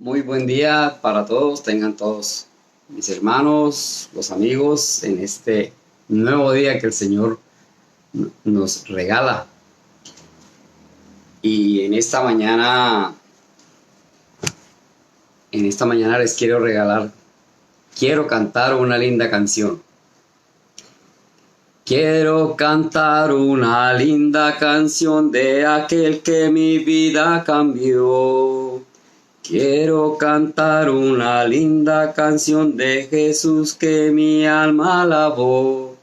Muy buen día para todos, tengan todos mis hermanos, los amigos, en este nuevo día que el Señor nos regala. Y en esta mañana les quiero regalar, quiero cantar una linda canción. Quiero cantar una linda canción de aquel que mi vida cambió. Quiero cantar una linda canción de Jesús que mi alma alabó.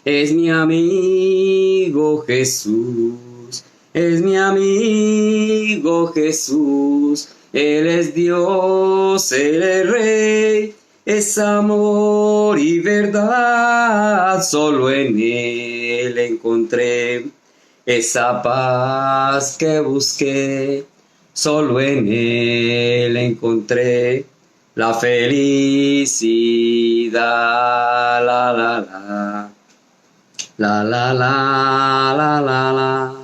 Es mi amigo Jesús, es mi amigo Jesús. Él es Dios, Él es Rey, es amor y verdad. Solo en Él encontré esa paz que busqué. Solo en Él encontré la felicidad. La la la, la la la, la la la.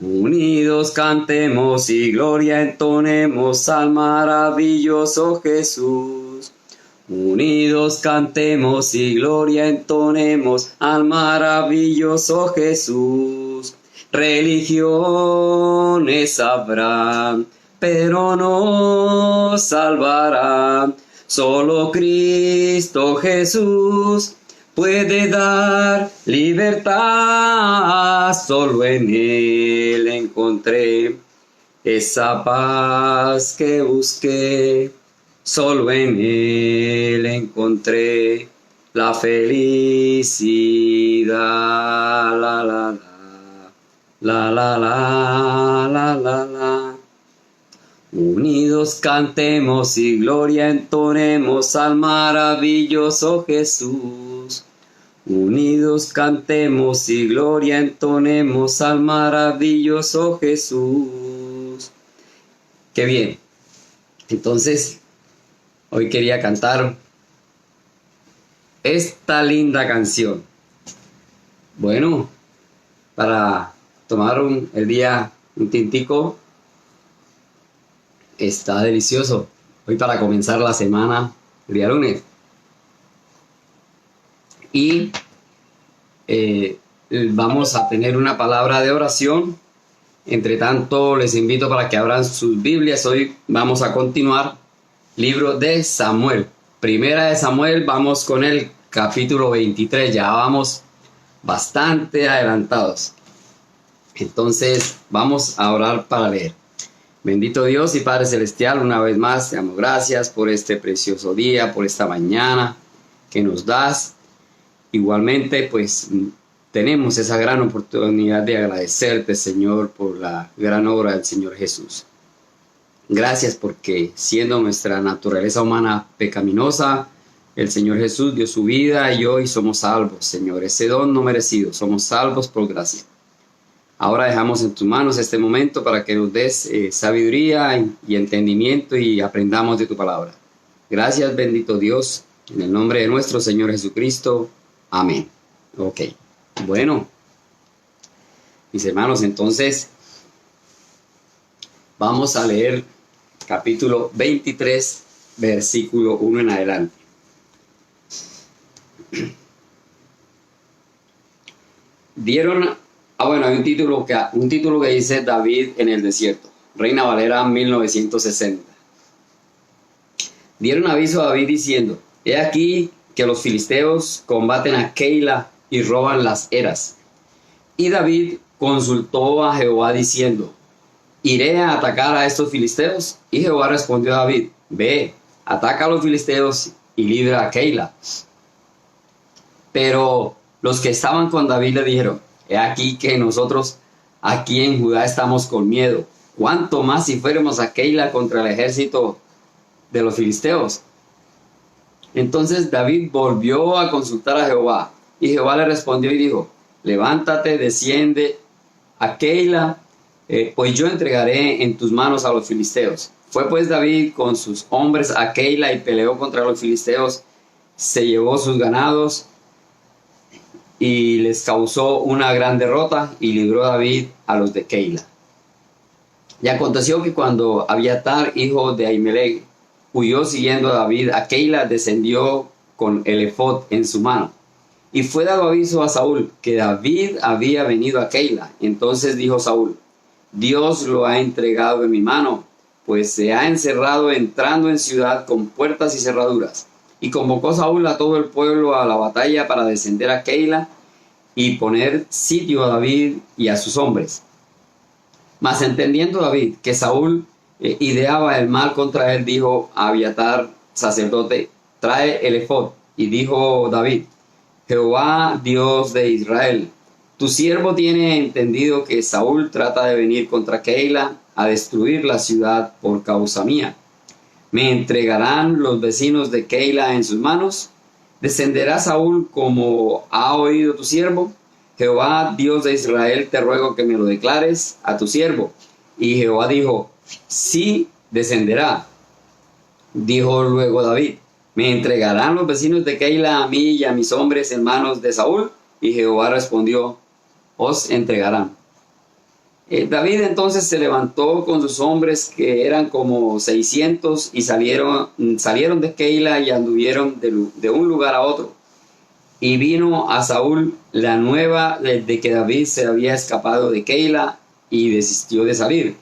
Unidos cantemos y gloria entonemos al maravilloso Jesús. Unidos cantemos y gloria entonemos al maravilloso Jesús. Religiones habrán, pero no salvarán. Solo Cristo Jesús puede dar libertad. Solo en Él encontré esa paz que busqué. Solo en Él encontré la felicidad. La la la, la la la, la la. Unidos cantemos y gloria entonemos al maravilloso Jesús. Unidos cantemos y gloria entonemos al maravilloso Jesús. Qué bien. Entonces, hoy quería cantar esta linda canción. Bueno, para tomar el día un tintico, está delicioso. Hoy para comenzar la semana, el día lunes. Y vamos a tener una palabra de oración. Entre tanto, les invito para que abran sus Biblias. Hoy vamos a continuar libro de Samuel. Primera de Samuel, vamos con el capítulo 23. Ya vamos bastante adelantados. Entonces, vamos a orar para leer. Bendito Dios y Padre Celestial, una vez más te damos gracias por este precioso día, por esta mañana que nos das. Igualmente, pues tenemos esa gran oportunidad de agradecerte, Señor, por la gran obra del Señor Jesús. Gracias porque siendo nuestra naturaleza humana pecaminosa, el Señor Jesús dio su vida y hoy somos salvos, Señor. Ese don no merecido, somos salvos por gracia. Ahora dejamos en tus manos este momento para que nos des sabiduría y entendimiento y aprendamos de tu palabra. Gracias, bendito Dios, en el nombre de nuestro Señor Jesucristo. Amén. Ok. Bueno, mis hermanos, entonces vamos a leer capítulo 23, versículo 1 en adelante. Hay un título que dice David en el desierto. Reina Valera 1960. Dieron aviso a David diciendo: he aquí que los filisteos combaten a Keila y roban las eras. Y David consultó a Jehová diciendo: ¿iré a atacar a estos filisteos? Y Jehová respondió a David: ve, ataca a los filisteos y libra a Keila. Pero los que estaban con David le dijeron: he aquí que nosotros aquí en Judá estamos con miedo. ¿Cuánto más si fuéramos a Keila contra el ejército de los filisteos? Entonces David volvió a consultar a Jehová, y Jehová le respondió y dijo: levántate, desciende a Keila, pues yo entregaré en tus manos a los filisteos. Fue pues David con sus hombres a Keila y peleó contra los filisteos, se llevó sus ganados y les causó una gran derrota, y libró David a los de Keila. Y aconteció que cuando Abiatar, hijo de Ahimelech, huyó siguiendo a David, a Keila descendió con el efod en su mano. Y fue dado aviso a Saúl que David había venido a Keila. Entonces dijo Saúl: Dios lo ha entregado en mi mano, pues se ha encerrado entrando en ciudad con puertas y cerraduras. Y convocó Saúl a todo el pueblo a la batalla para descender a Keila y poner sitio a David y a sus hombres. Mas entendiendo David que Saúl ideaba el mal contra él, dijo a Abiatar, sacerdote: trae el efod. Y dijo David: Jehová, Dios de Israel, tu siervo tiene entendido que Saúl trata de venir contra Keila a destruir la ciudad por causa mía. ¿Me entregarán los vecinos de Keila en sus manos? ¿Descenderá Saúl como ha oído tu siervo? Jehová, Dios de Israel, te ruego que me lo declares a tu siervo. Y Jehová dijo: sí, descenderá. Dijo luego David: ¿me entregarán los vecinos de Keila a mí y a mis hombres en manos de Saúl? Y Jehová respondió: os entregarán. David entonces se levantó con sus hombres, que eran como 600, y salieron de Keila y anduvieron de un lugar a otro. Y vino a Saúl la nueva de que David se había escapado de Keila y desistió de salir.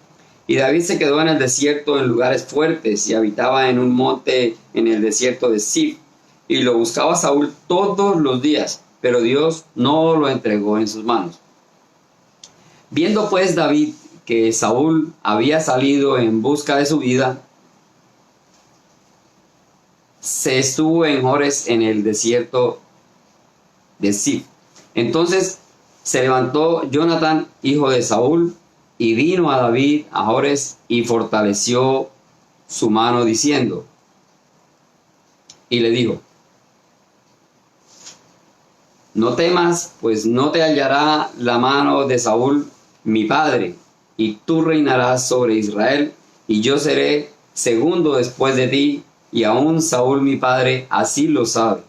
Y David se quedó en el desierto en lugares fuertes y habitaba en un monte en el desierto de Zif. Y lo buscaba Saúl todos los días, pero Dios no lo entregó en sus manos. Viendo pues David que Saúl había salido en busca de su vida, se estuvo en Jores en el desierto de Zif. Entonces se levantó Jonatán, hijo de Saúl, y vino a David a Jores y fortaleció su mano diciendo, y le dijo: no temas, pues no te hallará la mano de Saúl mi padre, y tú reinarás sobre Israel, y yo seré segundo después de ti, y aún Saúl mi padre así lo sabe.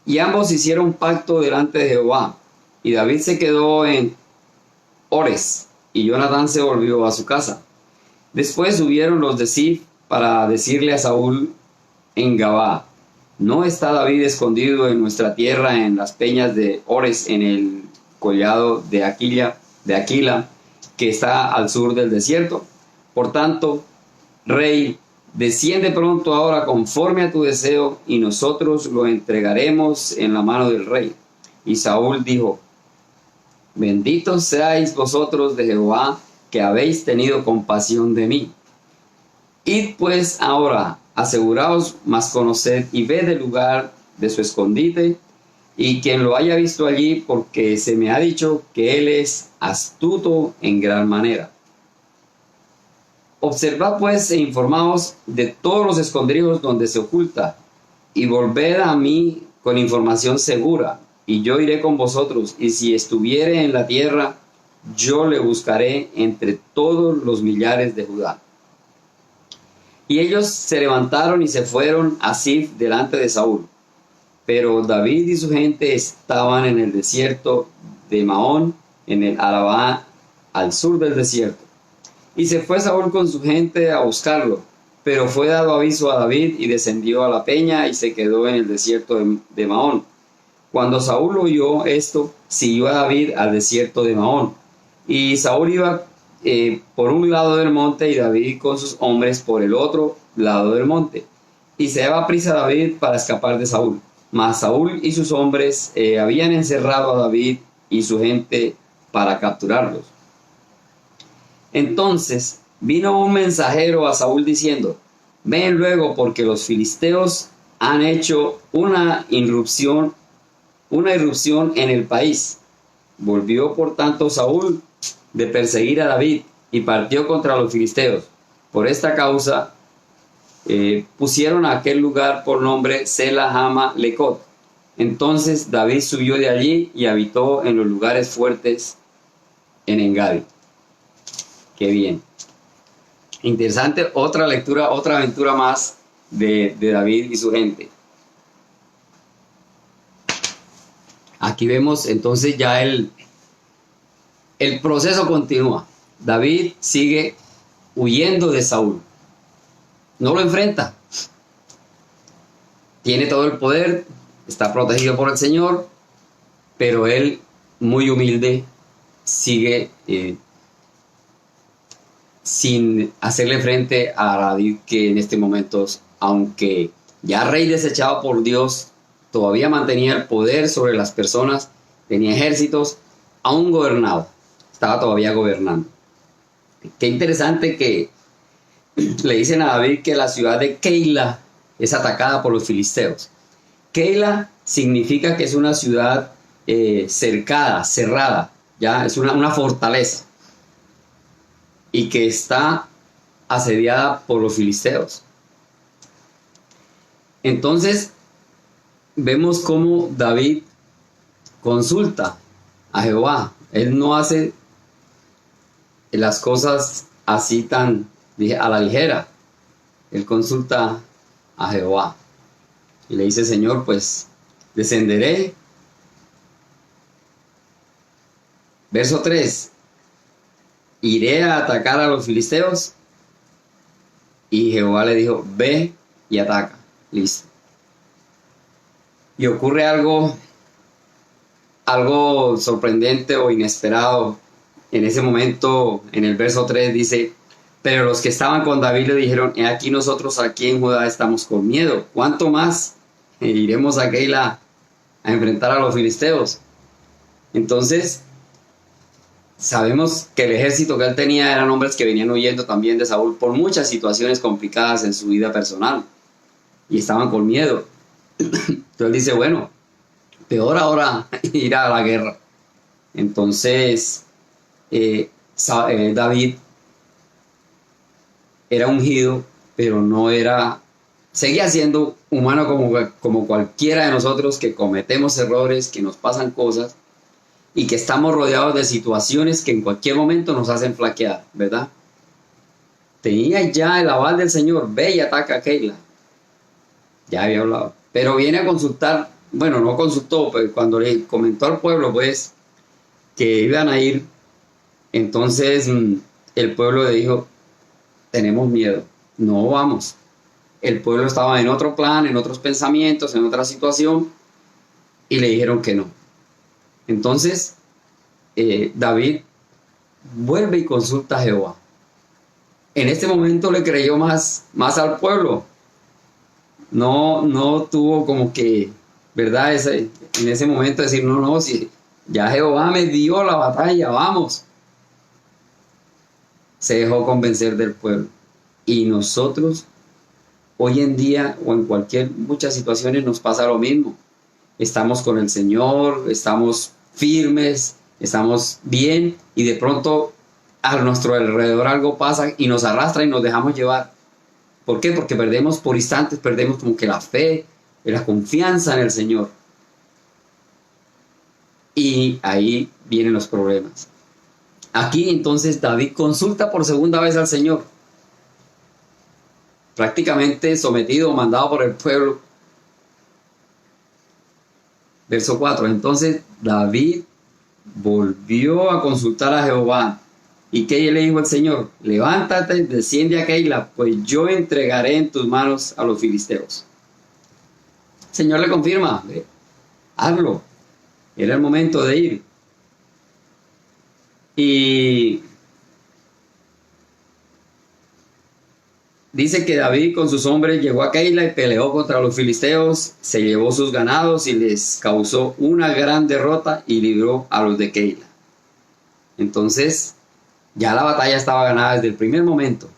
Y ambos hicieron pacto delante de Jehová, y David se quedó en Ores, y Jonatán se volvió a su casa. Después subieron los de Zif para decirle a Saúl en Gabá: ¿no está David escondido en nuestra tierra en las peñas de Ores, en el collado de Aquila, que está al sur del desierto? Por tanto, rey, desciende pronto ahora conforme a tu deseo, y nosotros lo entregaremos en la mano del rey. Y Saúl dijo: benditos seáis vosotros de Jehová, que habéis tenido compasión de mí. Id pues ahora, aseguraos, mas conoced y ved el lugar de su escondite, y quien lo haya visto allí, porque se me ha dicho que él es astuto en gran manera. Observad pues e informaos de todos los escondrijos donde se oculta, y volved a mí con información segura, y yo iré con vosotros, y si estuviere en la tierra, yo le buscaré entre todos los millares de Judá. Y ellos se levantaron y se fueron a Zif delante de Saúl. Pero David y su gente estaban en el desierto de Maón, en el Arabá, al sur del desierto. Y se fue Saúl con su gente a buscarlo, pero fue dado aviso a David y descendió a la peña y se quedó en el desierto de Maón. Cuando Saúl oyó esto, siguió a David al desierto de Maón. Y Saúl iba por un lado del monte y David con sus hombres por el otro lado del monte. Y se daba prisa David para escapar de Saúl. Mas Saúl y sus hombres habían encerrado a David y su gente para capturarlos. Entonces vino un mensajero a Saúl diciendo: ven luego, porque los filisteos han hecho una irrupción en el país. Volvió por tanto Saúl de perseguir a David y partió contra los filisteos. Por esta causa pusieron a aquel lugar por nombre Sela Hama Lecot. Entonces David subió de allí y habitó en los lugares fuertes en Engadi. Qué bien. Interesante, otra lectura, otra aventura más de David y su gente. Aquí vemos entonces ya el proceso continúa. David sigue huyendo de Saúl. No lo enfrenta. Tiene todo el poder, está protegido por el Señor, pero él, muy humilde, sigue sin hacerle frente a David, que en este momento, aunque ya rey desechado por Dios, todavía mantenía el poder sobre las personas, tenía ejércitos, aún gobernaba, estaba todavía gobernando. Qué interesante que le dicen a David que la ciudad de Keila es atacada por los filisteos. Keila significa que es una ciudad cercada, cerrada, ya es una fortaleza, y que está asediada por los filisteos. Entonces vemos cómo David consulta a Jehová. Él no hace las cosas así tan a la ligera. Él consulta a Jehová y le dice: Señor, pues descenderé. Verso 3: iré a atacar a los filisteos. Y Jehová le dijo: ve y ataca. Listo. Y ocurre algo sorprendente o inesperado. En ese momento, en el verso 3 dice: pero los que estaban con David le dijeron: he aquí, nosotros aquí en Judá estamos con miedo. ¿Cuánto más iremos a Keila a enfrentar a los filisteos? Entonces, sabemos que el ejército que él tenía eran hombres que venían huyendo también de Saúl por muchas situaciones complicadas en su vida personal, y estaban con miedo. Entonces él dice: bueno, peor ahora ir a la guerra. Entonces David era ungido, pero no era, seguía siendo humano como cualquiera de nosotros, que cometemos errores, que nos pasan cosas y que estamos rodeados de situaciones que en cualquier momento nos hacen flaquear, ¿verdad? Tenía ya el aval del Señor: ve y ataca a Keila. Ya había hablado, pero viene a consultar. Bueno, no consultó, pero cuando le comentó al pueblo, pues, que iban a ir, entonces el pueblo le dijo: tenemos miedo, no vamos. El pueblo estaba en otro plan, en otros pensamientos, en otra situación, y le dijeron que no. Entonces David vuelve y consulta a Jehová. En este momento le creyó más al pueblo. No tuvo como que, ¿verdad? En ese momento decir: no, si ya Jehová me dio la batalla, vamos. Se dejó convencer del pueblo. Y nosotros hoy en día, o en muchas situaciones, nos pasa lo mismo. Estamos con el Señor, estamos firmes, estamos bien, y de pronto a nuestro alrededor algo pasa y nos arrastra y nos dejamos llevar. ¿Por qué? Porque perdemos por instantes, perdemos como que la fe, la confianza en el Señor. Y ahí vienen los problemas. Aquí entonces David consulta por segunda vez al Señor, prácticamente sometido, mandado por el pueblo. Verso 4: entonces David volvió a consultar a Jehová. ¿Y qué le dijo el Señor? Levántate, desciende a Keila, pues yo entregaré en tus manos a los filisteos. El Señor le confirma: hazlo. Era el momento de ir. Y dice que David con sus hombres llegó a Keila y peleó contra los filisteos, se llevó sus ganados y les causó una gran derrota y libró a los de Keila. Entonces, ya la batalla estaba ganada desde el primer momento,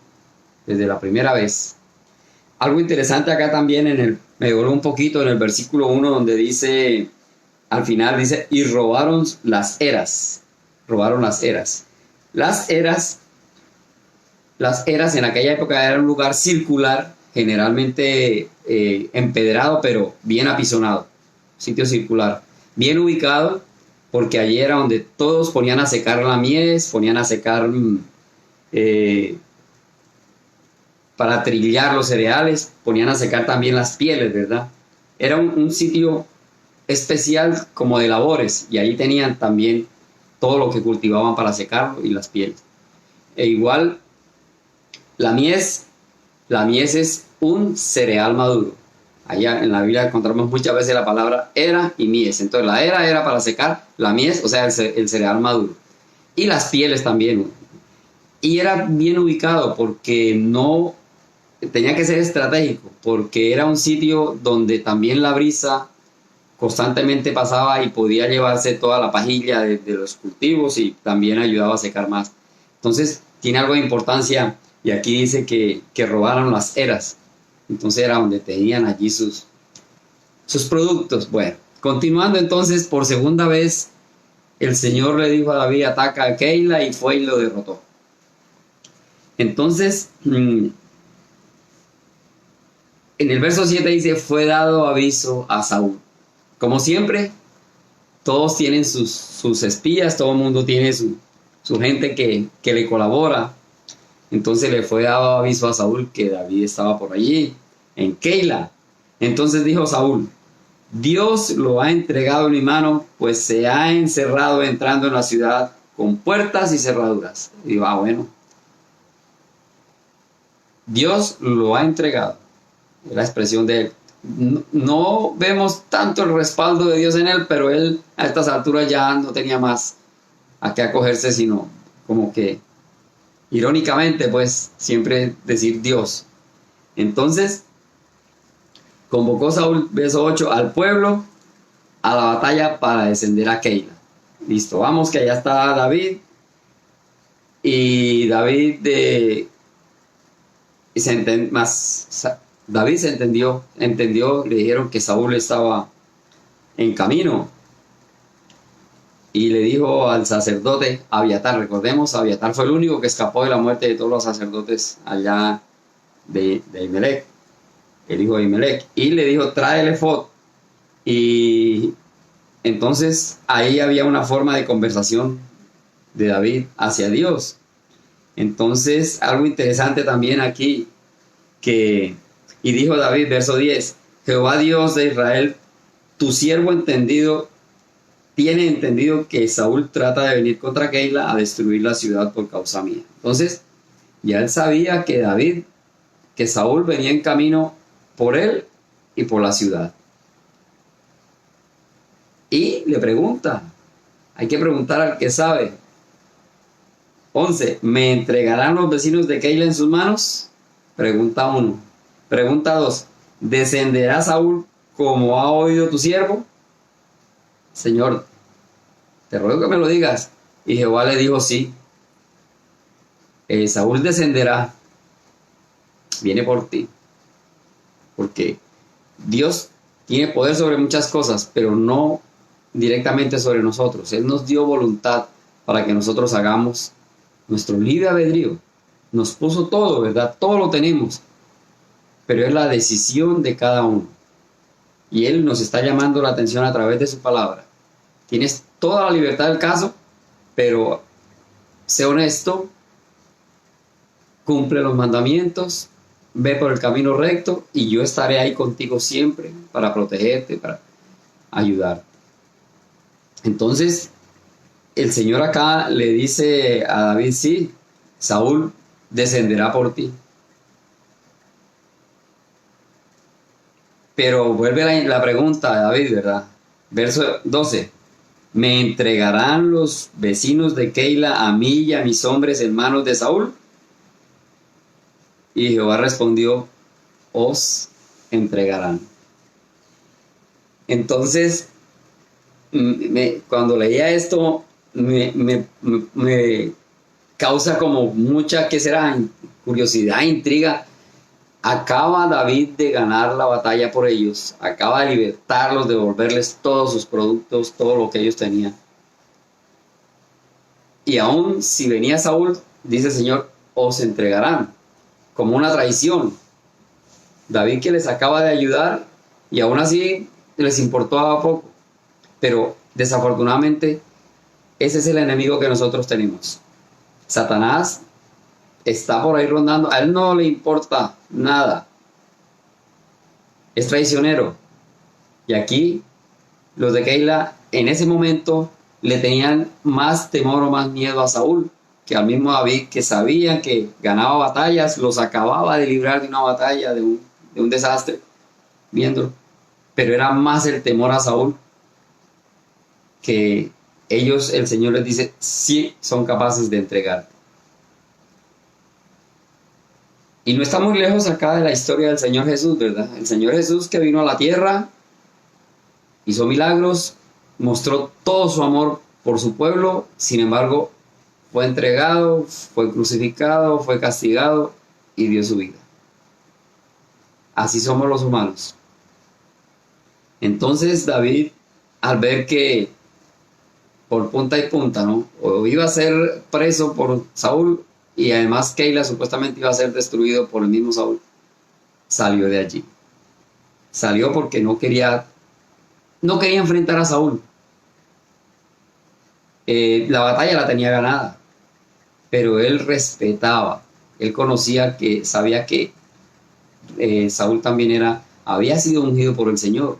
desde la primera vez. Algo interesante acá también, me voló un poquito en el versículo 1, donde dice, al final dice: y robaron las eras. Robaron las eras. Las eras en aquella época era un lugar circular, generalmente empedrado, pero bien apisonado. Sitio circular, bien ubicado, porque allí era donde todos ponían a secar la mies, ponían a secar para trillar los cereales, ponían a secar también las pieles, ¿verdad? Era un sitio especial como de labores, y ahí tenían también todo lo que cultivaban para secarlo y las pieles. E igual, la mies es un cereal maduro. Allá en la Biblia encontramos muchas veces la palabra era y mies. Entonces la era para secar, la mies, o sea, el cereal maduro. Y las pieles también. Y era bien ubicado porque no tenía que ser estratégico, porque era un sitio donde también la brisa constantemente pasaba y podía llevarse toda la pajilla de los cultivos y también ayudaba a secar más. Entonces tiene algo de importancia y aquí dice que robaron las eras. Entonces era donde tenían allí sus productos. Bueno, continuando entonces, por segunda vez, el Señor le dijo a David, ataca a Keila, y fue y lo derrotó. Entonces, en el verso 7 dice, fue dado aviso a Saúl. Como siempre, todos tienen sus espías, todo el mundo tiene su gente que le colabora. Entonces le fue dado aviso a Saúl que David estaba por allí, en Keila. Entonces dijo Saúl, Dios lo ha entregado en mi mano, pues se ha encerrado entrando en la ciudad con puertas y cerraduras. Y digo, bueno, Dios lo ha entregado. Es la expresión de él. No vemos tanto el respaldo de Dios en él, pero él a estas alturas ya no tenía más a qué acogerse, sino como que irónicamente, pues, siempre decir Dios. Entonces, convocó Saúl, verso 8, al pueblo a la batalla para descender a Keila. Listo, vamos, que allá está David. Y David David se entendió, le dijeron que Saúl estaba en camino. Y le dijo al sacerdote Abiatar, recordemos, Abiatar fue el único que escapó de la muerte de todos los sacerdotes allá de Ahimelech, el hijo de Ahimelech. Y le dijo, trae el efod. Y entonces ahí había una forma de conversación de David hacia Dios. Entonces, algo interesante también aquí, y dijo David, verso 10, Jehová Dios de Israel, tu siervo tiene entendido que Saúl trata de venir contra Keila a destruir la ciudad por causa mía. Entonces, ya él sabía que Saúl venía en camino por él y por la ciudad. Y le pregunta, hay que preguntar al que sabe. 11. ¿Me entregarán los vecinos de Keila en sus manos? Pregunta 1. Pregunta 2. ¿Descenderá Saúl como ha oído tu siervo? Señor, te ruego que me lo digas. Y Jehová le dijo, sí. Saúl descenderá. Viene por ti. Porque Dios tiene poder sobre muchas cosas, pero no directamente sobre nosotros. Él nos dio voluntad para que nosotros hagamos nuestro libre albedrío. Nos puso todo, ¿verdad? Todo lo tenemos. Pero es la decisión de cada uno. Y Él nos está llamando la atención a través de su palabra. Tienes toda la libertad del caso, pero sé honesto, cumple los mandamientos, ve por el camino recto y yo estaré ahí contigo siempre para protegerte, para ayudarte. Entonces, el Señor acá le dice a David, sí, Saúl descenderá por ti. Pero vuelve la pregunta de David, ¿verdad? Verso 12. ¿Me entregarán los vecinos de Keila a mí y a mis hombres en manos de Saúl? Y Jehová respondió, os entregarán. Entonces, cuando leía esto, me causa como mucha, ¿qué será? Curiosidad, intriga. Acaba David de ganar la batalla por ellos, acaba de libertarlos, de devolverles todos sus productos, todo lo que ellos tenían. Y aún si venía Saúl, dice el Señor, os entregarán, como una traición. David, que les acaba de ayudar, y aún así les importaba poco. Pero desafortunadamente, ese es el enemigo que nosotros tenemos. Satanás está por ahí rondando, a él no le importa nada. Es traicionero. Y aquí, los de Keila, en ese momento, le tenían más temor o más miedo a Saúl, que al mismo David, que sabían que ganaba batallas, los acababa de librar de una batalla, de un desastre, viéndolo. Pero era más el temor a Saúl, que ellos, el Señor les dice, sí son capaces de entregar. Y no está muy lejos acá de la historia del Señor Jesús, ¿verdad? El Señor Jesús, que vino a la tierra, hizo milagros, mostró todo su amor por su pueblo, sin embargo, fue entregado, fue crucificado, fue castigado y dio su vida. Así somos los humanos. Entonces David, al ver que por punta y punta, ¿no? O iba a ser preso por Saúl, y además Keila supuestamente iba a ser destruido por el mismo Saúl, salió de allí. Salió porque no quería enfrentar a Saúl. La batalla la tenía ganada, pero él respetaba, él sabía que Saúl también había sido ungido por el Señor,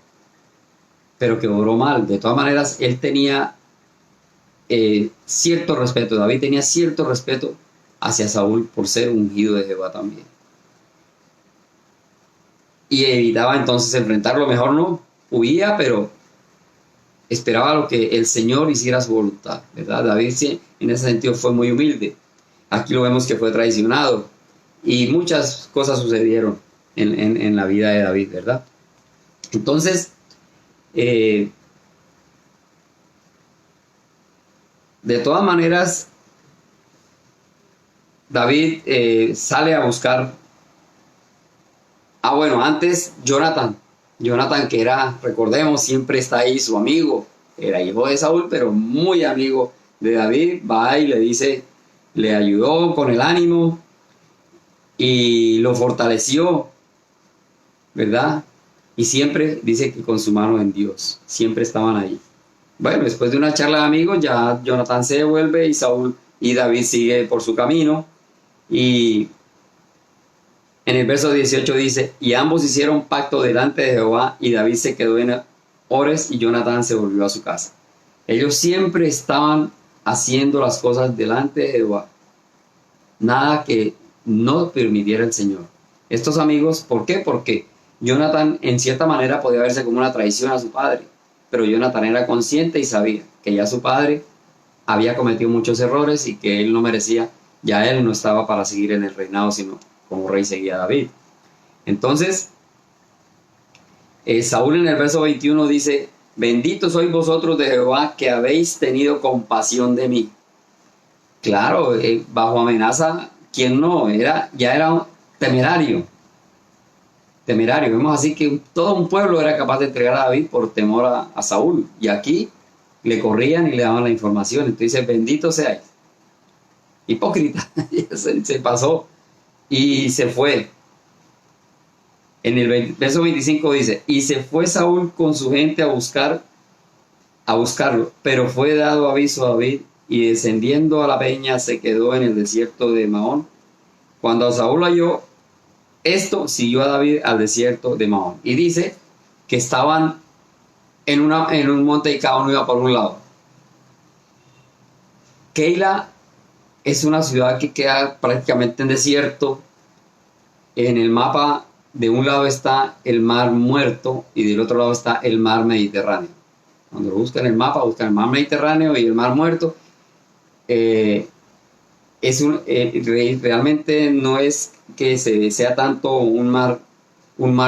pero que obró mal. De todas maneras, él tenía cierto respeto, David tenía cierto respeto hacia Saúl por ser ungido de Jehová también. Y evitaba entonces enfrentarlo, mejor no, huía, pero esperaba lo que el Señor hiciera su voluntad, ¿verdad? David sí, en ese sentido fue muy humilde. Aquí lo vemos que fue traicionado y muchas cosas sucedieron en la vida de David, ¿verdad? Entonces, de todas maneras, David sale a buscar. Bueno, antes Jonathan, que era, recordemos, siempre está ahí su amigo, era hijo de Saúl, pero muy amigo de David, va y le dice, le ayudó con el ánimo y lo fortaleció, ¿verdad? Y siempre dice que con su mano en Dios, siempre estaban ahí. Bueno, después de una charla de amigos, ya Jonathan se devuelve y Saúl y David sigue por su camino. Y en el verso 18 dice, y ambos hicieron pacto delante de Jehová, y David se quedó en Ores y Jonathan se volvió a su casa. Ellos siempre estaban haciendo las cosas delante de Jehová. Nada que no permitiera el Señor. Estos amigos, ¿por qué? Porque Jonathan en cierta manera podía verse como una traición a su padre, pero Jonathan era consciente y sabía que ya su padre había cometido muchos errores y que él no merecía, ya él no estaba para seguir en el reinado, sino como rey seguía David. Entonces, Saúl en el verso 21 dice, benditos sois vosotros de Jehová, que habéis tenido compasión de mí. Claro, bajo amenaza, ¿quién no? Ya era un temerario. Vemos así que todo un pueblo era capaz de entregar a David por temor a Saúl. Y aquí le corrían y le daban la información. Entonces dice, bendito seáis. Hipócrita. se pasó y se fue. En el verso 25 dice, y se fue Saúl con su gente a buscarlo, pero fue dado aviso a David, y descendiendo a la peña se quedó en el desierto de Maón. Cuando Saúl halló esto, siguió a David al desierto de Maón. Y dice que estaban en un monte y cada uno iba por un lado. Keila es una ciudad que queda prácticamente en desierto. En el mapa, de un lado está el mar Muerto y del otro lado está el mar Mediterráneo. Cuando lo buscan en el mapa, buscan el mar Mediterráneo y el mar Muerto. Realmente no es que sea tanto un mar,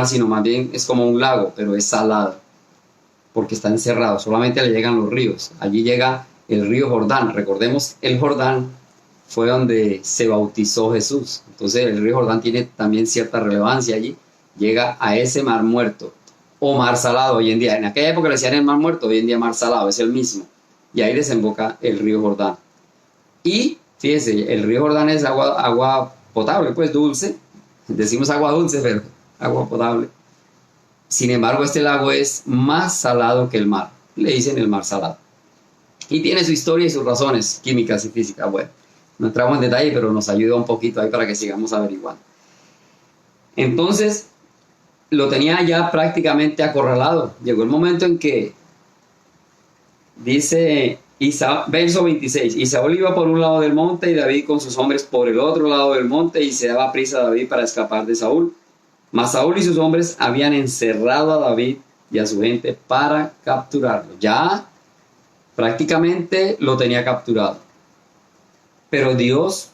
sino más bien es como un lago, pero es salado, porque está encerrado, solamente le llegan los ríos. Allí llega el río Jordán. Recordemos, el Jordán fue donde se bautizó Jesús. Entonces el río Jordán tiene también cierta relevancia allí. Llega a ese mar Muerto o mar Salado hoy en día. En aquella época le decían el mar Muerto, hoy en día mar Salado, es el mismo. Y ahí desemboca el río Jordán. Y fíjese, el río Jordán es agua potable, pues dulce. Decimos agua dulce, pero agua potable. Sin embargo, este lago es más salado que el mar. Le dicen el mar Salado. Y tiene su historia y sus razones químicas y físicas. Bueno, no entramos en detalle, pero nos ayuda un poquito ahí para que sigamos averiguando. Entonces, lo tenía ya prácticamente acorralado. Llegó el momento en que dice Verso 26. Y Saúl iba por un lado del monte y David con sus hombres por el otro lado del monte, y se daba prisa a David para escapar de Saúl. Mas Saúl y sus hombres habían encerrado a David y a su gente para capturarlo. Ya prácticamente lo tenía capturado. Pero Dios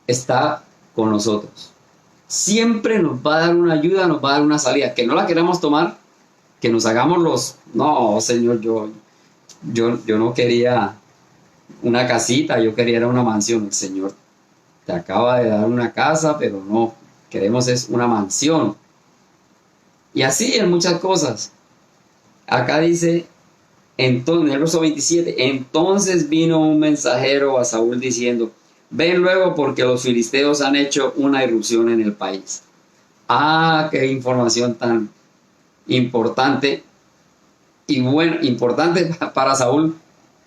está con nosotros. Siempre nos va a dar una ayuda, nos va a dar una salida. Que no la queramos tomar, que nos hagamos los... No, Señor, yo no quería una casita, yo quería era una mansión. El Señor te acaba de dar una casa, pero no, queremos es una mansión. Y así en muchas cosas. Acá dice, entonces, en el verso 27, entonces vino un mensajero a Saúl diciendo, ven luego porque los filisteos han hecho una irrupción en el país. Ah, qué información tan importante y buena, importante para Saúl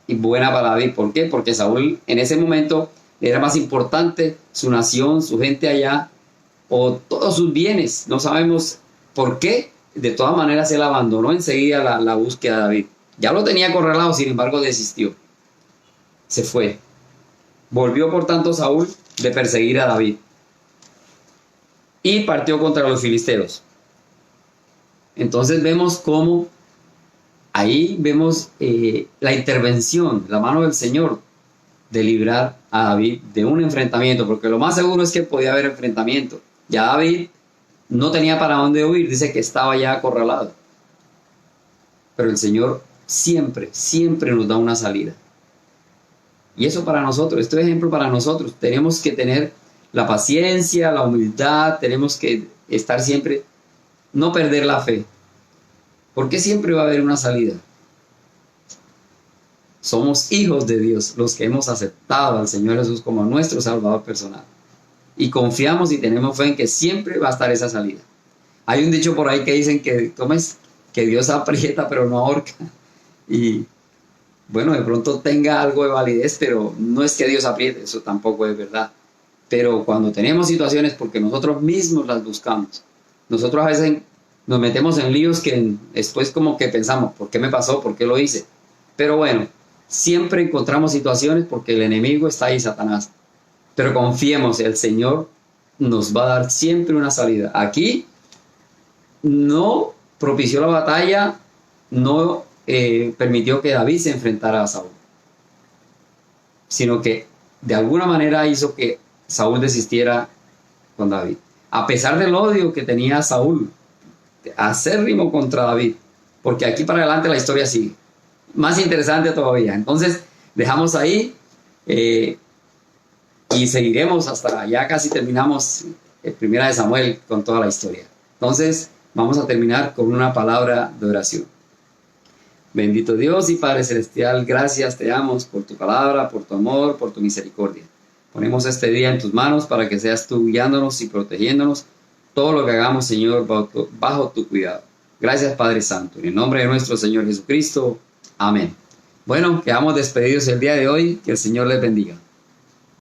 y buena para David. ¿Por qué? Porque Saúl en ese momento era más importante su nación, su gente allá, o todos sus bienes. No sabemos por qué. De todas maneras, él abandonó enseguida la búsqueda de David. Ya lo tenía acorralado, sin embargo, desistió. Se fue. Volvió, por tanto, Saúl de perseguir a David y partió contra los filisteos. Entonces vemos cómo ahí vemos la intervención, la mano del Señor de librar a David de un enfrentamiento, porque lo más seguro es que podía haber enfrentamiento. Ya David no tenía para dónde huir, dice que estaba ya acorralado. Pero el Señor siempre, siempre nos da una salida. Y eso para nosotros, este ejemplo para nosotros, tenemos que tener la paciencia, la humildad, tenemos que estar siempre, no perder la fe, porque siempre va a haber una salida. Somos hijos de Dios, los que hemos aceptado al Señor Jesús como nuestro Salvador personal. Y confiamos y tenemos fe en que siempre va a estar esa salida. Hay un dicho por ahí que dicen que, ¿cómo es? Que Dios aprieta pero no ahorca. Y bueno, de pronto tenga algo de validez, pero no es que Dios apriete, eso tampoco es verdad. Pero cuando tenemos situaciones, porque nosotros mismos las buscamos, nosotros a veces nos metemos en líos que después como que pensamos, ¿por qué me pasó? ¿Por qué lo hice? Pero bueno, siempre encontramos situaciones porque el enemigo está ahí, Satanás. Pero confiemos, el Señor nos va a dar siempre una salida. Aquí no propició la batalla, no permitió que David se enfrentara a Saúl, sino que de alguna manera hizo que Saúl desistiera con David. A pesar del odio que tenía Saúl, acérrimo contra David, porque aquí para adelante la historia sigue. Más interesante todavía. Entonces, dejamos ahí y seguiremos hasta ya casi terminamos Primera de Samuel con toda la historia. Entonces, vamos a terminar con una palabra de oración. Bendito Dios y Padre Celestial, gracias te damos por tu palabra, por tu amor, por tu misericordia. Ponemos este día en tus manos para que seas tú guiándonos y protegiéndonos todo lo que hagamos, Señor, bajo tu cuidado. Gracias, Padre Santo. En el nombre de nuestro Señor Jesucristo. Amén. Bueno, quedamos despedidos el día de hoy. Que el Señor les bendiga.